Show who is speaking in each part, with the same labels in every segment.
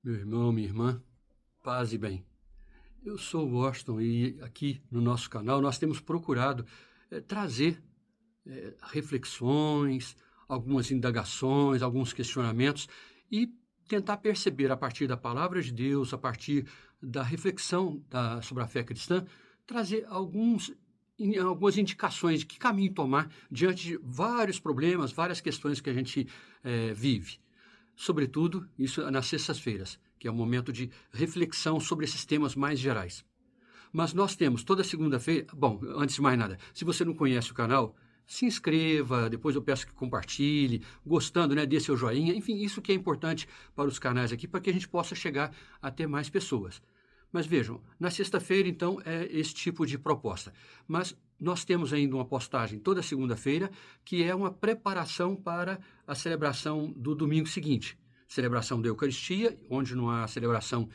Speaker 1: Meu irmão, minha irmã, paz e bem. Eu sou o Washington e aqui no nosso canal nós temos procurado trazer reflexões, algumas indagações, alguns questionamentos e tentar perceber a partir da palavra de Deus, a partir da reflexão sobre a fé cristã, trazer algumas indicações de que caminho tomar diante de vários problemas, várias questões que a gente vive. Sobretudo, isso nas sextas-feiras, que é um momento de reflexão sobre esses temas mais gerais. Mas nós temos toda segunda-feira. Bom, antes de mais nada, se você não conhece o canal, se inscreva, depois eu peço que compartilhe, gostando, né, dê seu joinha, enfim, isso que é importante para os canais aqui, para que a gente possa chegar a ter mais pessoas. Mas vejam, na sexta-feira, então, é esse tipo de proposta. Mas nós temos ainda uma postagem toda segunda-feira, que é uma preparação para a celebração do domingo seguinte. Celebração da Eucaristia, onde não há celebração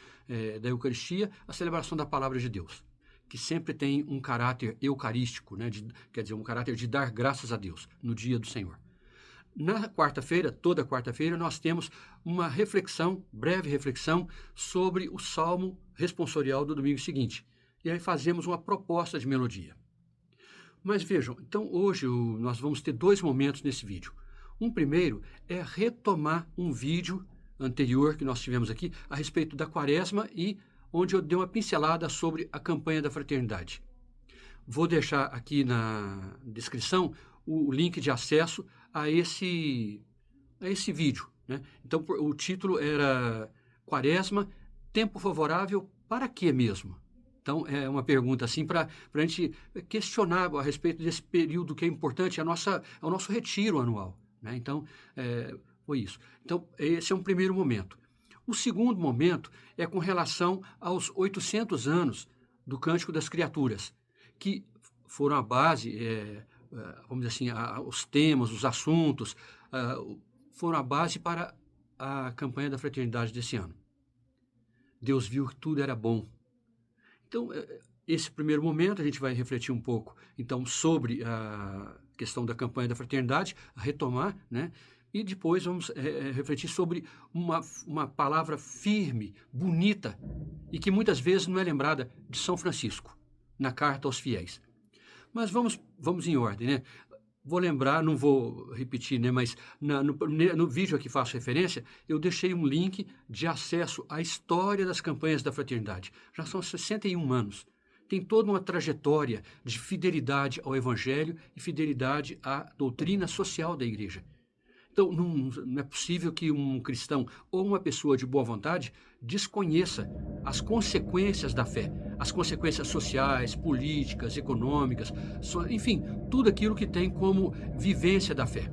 Speaker 1: da Eucaristia, a celebração da Palavra de Deus, que sempre tem um caráter eucarístico, né? Quer dizer, um caráter de dar graças a Deus no dia do Senhor. Na quarta-feira, toda quarta-feira, nós temos uma reflexão, breve reflexão, sobre o salmo responsorial do domingo seguinte. E aí fazemos uma proposta de melodia. Mas vejam, então hoje nós vamos ter dois momentos nesse vídeo. Um primeiro é retomar um vídeo anterior que nós tivemos aqui a respeito da Quaresma e onde eu dei uma pincelada sobre a campanha da fraternidade. Vou deixar aqui na descrição o link de acesso a esse vídeo, né? Então, o título era Quaresma, tempo favorável para quê mesmo? Então, é uma pergunta assim para a gente questionar a respeito desse período que é importante, é o nosso retiro anual, né? Então, foi isso. Então, esse é um primeiro momento. O segundo momento é com relação aos 800 anos do Cântico das Criaturas, que foram a base, vamos dizer assim, os temas, os assuntos, foram a base para a campanha da fraternidade desse ano. Deus viu que tudo era bom. Então, esse primeiro momento a gente vai refletir um pouco, então, sobre a questão da campanha da fraternidade, retomar, né? E depois vamos refletir sobre uma palavra firme, bonita, e que muitas vezes não é lembrada, de São Francisco, na Carta aos Fiéis. Mas vamos em ordem, né? Vou lembrar, não vou repetir, né? Mas no vídeo a que faço referência, eu deixei um link de acesso à história das campanhas da fraternidade. Já são 61 anos. Tem toda uma trajetória de fidelidade ao Evangelho e fidelidade à doutrina social da Igreja. Então, não é possível que um cristão ou uma pessoa de boa vontade desconheça as consequências da fé, as consequências sociais, políticas, econômicas, enfim, tudo aquilo que tem como vivência da fé.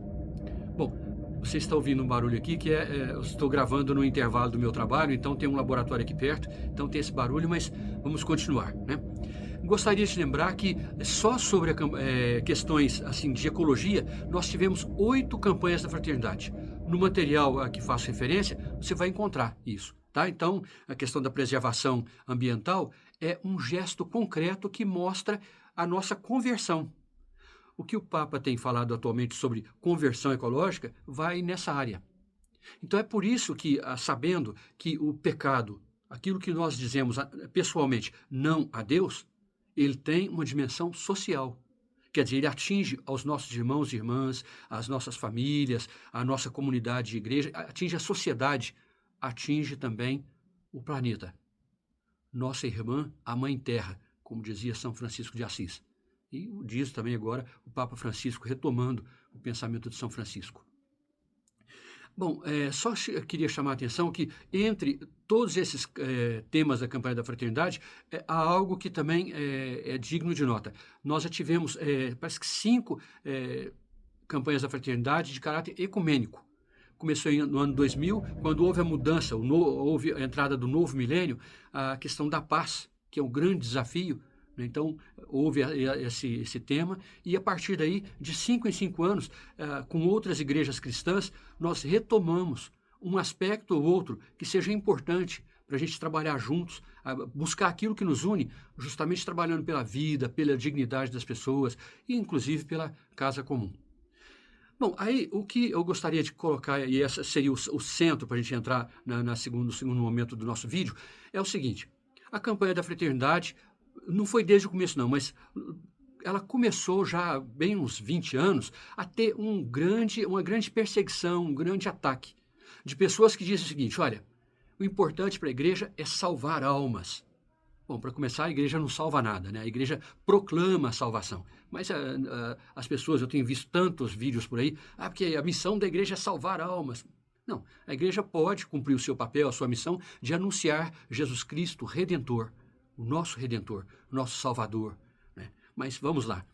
Speaker 1: Bom, você está ouvindo um barulho aqui que eu estou gravando no intervalo do meu trabalho, então tem um laboratório aqui perto, então tem esse barulho, mas vamos continuar, né? Gostaria de lembrar que só sobre questões assim, de ecologia, nós tivemos 8 campanhas da fraternidade. No material a que faço referência, você vai encontrar isso, tá? Então, a questão da preservação ambiental é um gesto concreto que mostra a nossa conversão. O que o Papa tem falado atualmente sobre conversão ecológica vai nessa área. Então, é por isso que, sabendo que o pecado, aquilo que nós dizemos pessoalmente, não a Deus, ele tem uma dimensão social. Quer dizer, ele atinge aos nossos irmãos e irmãs, às nossas famílias, à nossa comunidade de igreja, atinge a sociedade, atinge também o planeta. Nossa irmã, a Mãe Terra, como dizia São Francisco de Assis. E diz também agora o Papa Francisco, retomando o pensamento de São Francisco. Bom, só queria chamar a atenção que entre todos esses temas da campanha da fraternidade, há algo que também é digno de nota. Nós já tivemos, parece que 5 campanhas da fraternidade de caráter ecumênico. Começou no ano 2000, quando houve a mudança, houve a entrada do novo milênio, a questão da paz, que é um grande desafio. Então, houve esse tema, e a partir daí, de 5 em 5 anos, com outras igrejas cristãs, nós retomamos um aspecto ou outro que seja importante para a gente trabalhar juntos, buscar aquilo que nos une, justamente trabalhando pela vida, pela dignidade das pessoas e, inclusive, pela casa comum. Bom, aí o que eu gostaria de colocar, e esse seria o centro para a gente entrar no segundo momento do nosso vídeo, é o seguinte: a campanha da fraternidade não foi desde o começo, não, mas ela começou já há bem uns 20 anos a ter uma grande perseguição, um grande ataque de pessoas que dizem o seguinte: olha, o importante para a igreja é salvar almas. Bom, para começar, a igreja não salva nada, né? A igreja proclama a salvação. Mas as pessoas, eu tenho visto tantos vídeos por aí, porque a missão da igreja é salvar almas. Não, a igreja pode cumprir o seu papel, a sua missão de anunciar Jesus Cristo Redentor, o nosso Salvador, né? Mas vamos lá.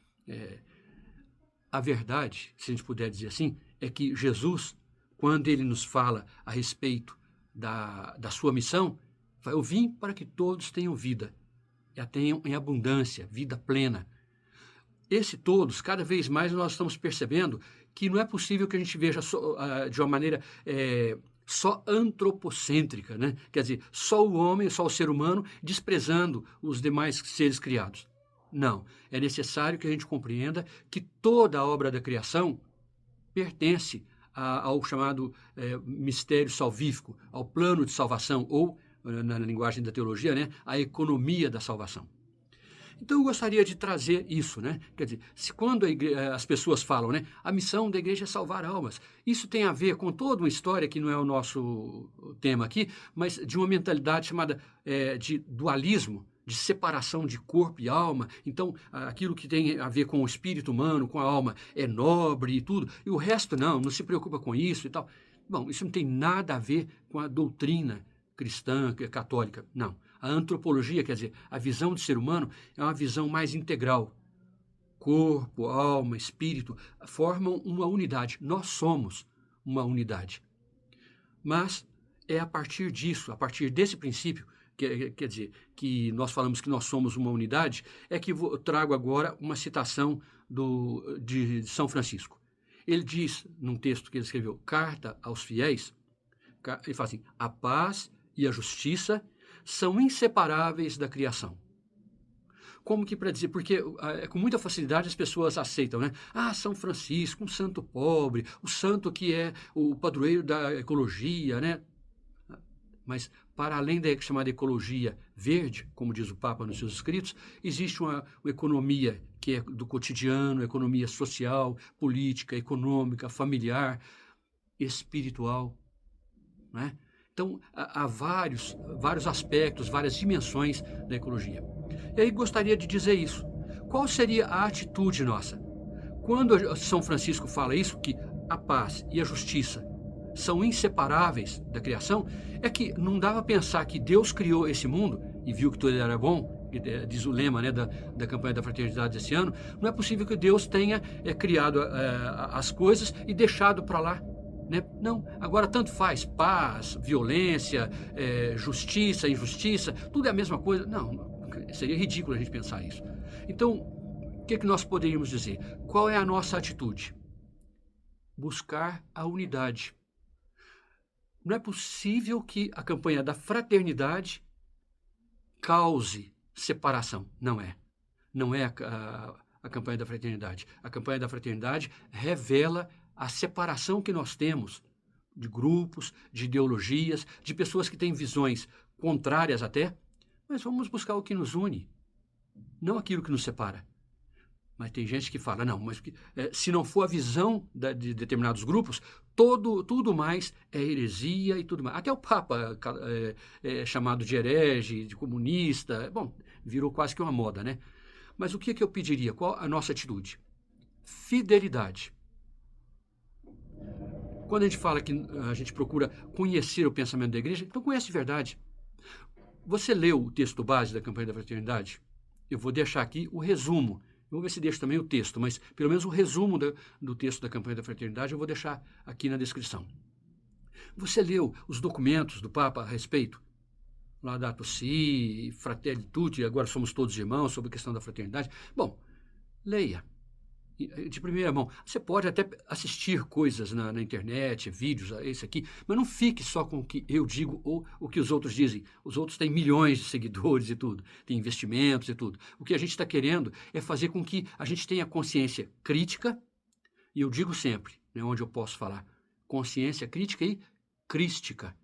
Speaker 1: A verdade, se a gente puder dizer assim, é que Jesus, quando ele nos fala a respeito da sua missão, eu vim para que todos tenham vida, e a tenham em abundância, vida plena. Esse todos, cada vez mais nós estamos percebendo que não é possível que a gente veja de uma maneira só antropocêntrica, né? Quer dizer, só o homem, só o ser humano, desprezando os demais seres criados. Não, é necessário que a gente compreenda que toda a obra da criação pertence ao chamado mistério salvífico, ao plano de salvação, ou na linguagem da teologia, né, a economia da salvação. Então eu gostaria de trazer isso, né? Quer dizer, quando as pessoas falam, né, a missão da igreja é salvar almas, isso tem a ver com toda uma história que não é o nosso tema aqui, mas de uma mentalidade chamada de dualismo, de separação de corpo e alma. Então, aquilo que tem a ver com o espírito humano, com a alma, é nobre e tudo, e o resto não se preocupa com isso e tal. Bom, isso não tem nada a ver com a doutrina cristã, católica, não. A antropologia, quer dizer, a visão de ser humano é uma visão mais integral. Corpo, alma, espírito formam uma unidade. Nós somos uma unidade. Mas é a partir disso, a partir desse princípio, quer dizer, que nós falamos que nós somos uma unidade, é que eu trago agora uma citação de São Francisco. Ele diz, num texto que ele escreveu, Carta aos Fiéis, ele fala assim: a paz e a justiça são inseparáveis da criação. Como que para dizer? Porque com muita facilidade as pessoas aceitam, né? São Francisco, um santo pobre, o santo que é o padroeiro da ecologia, né? Mas, para além da chamada ecologia verde, como diz o Papa nos seus escritos, existe uma economia que é do cotidiano, economia social, política, econômica, familiar, espiritual, né? Então, há vários aspectos, várias dimensões da ecologia. E aí gostaria de dizer isso. Qual seria a atitude nossa? Quando São Francisco fala isso, que a paz e a justiça são inseparáveis da criação, é que não dava a pensar que Deus criou esse mundo e viu que tudo era bom, diz o lema, né, da campanha da fraternidade desse ano. Não é possível que Deus tenha criado as coisas e deixado para lá, né? Não, agora tanto faz, paz, violência, justiça, injustiça, tudo é a mesma coisa. Não, seria ridículo a gente pensar isso. Então, o que nós poderíamos dizer? Qual é a nossa atitude? Buscar a unidade. Não é possível que a campanha da fraternidade cause separação. Não é. Não é a campanha da fraternidade. A campanha da fraternidade revela a separação que nós temos de grupos, de ideologias, de pessoas que têm visões contrárias até, mas vamos buscar o que nos une, não aquilo que nos separa. Mas tem gente que fala, não, mas se não for a visão de determinados grupos, tudo mais é heresia e tudo mais. Até o Papa é chamado de herege, de comunista, bom, virou quase que uma moda, né? Mas o que eu pediria? Qual a nossa atitude? Fidelidade. Quando a gente fala que a gente procura conhecer o pensamento da igreja, então conhece de verdade. Você leu o texto base da campanha da fraternidade? Eu vou deixar aqui o resumo. Eu vou ver se deixo também o texto, mas pelo menos o resumo do texto da campanha da fraternidade eu vou deixar aqui na descrição. Você leu os documentos do Papa a respeito? Laudato Si, Fratelli Tutti, agora somos todos irmãos, sobre a questão da fraternidade. Bom, leia. De primeira mão. Você pode até assistir coisas na internet, vídeos, esse aqui, mas não fique só com o que eu digo ou o que os outros dizem. Os outros têm milhões de seguidores e tudo, têm investimentos e tudo. O que a gente está querendo é fazer com que a gente tenha consciência crítica E eu digo sempre, né, onde eu posso falar, consciência crítica e crística.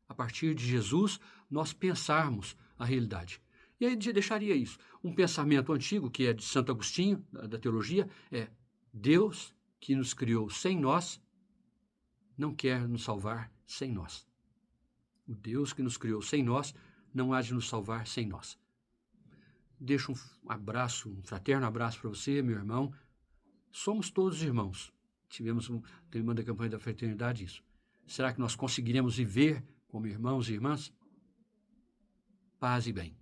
Speaker 1: A partir de Jesus, nós pensarmos a realidade. E aí deixaria isso. Um pensamento antigo, que é de Santo Agostinho, da teologia, é: Deus, que nos criou sem nós, não quer nos salvar sem nós. O Deus que nos criou sem nós não há de nos salvar sem nós. Deixo um abraço, um fraterno abraço para você, meu irmão. Somos todos irmãos. Tivemos um tema da campanha da fraternidade isso. Será que nós conseguiremos viver como irmãos e irmãs? Paz e bem.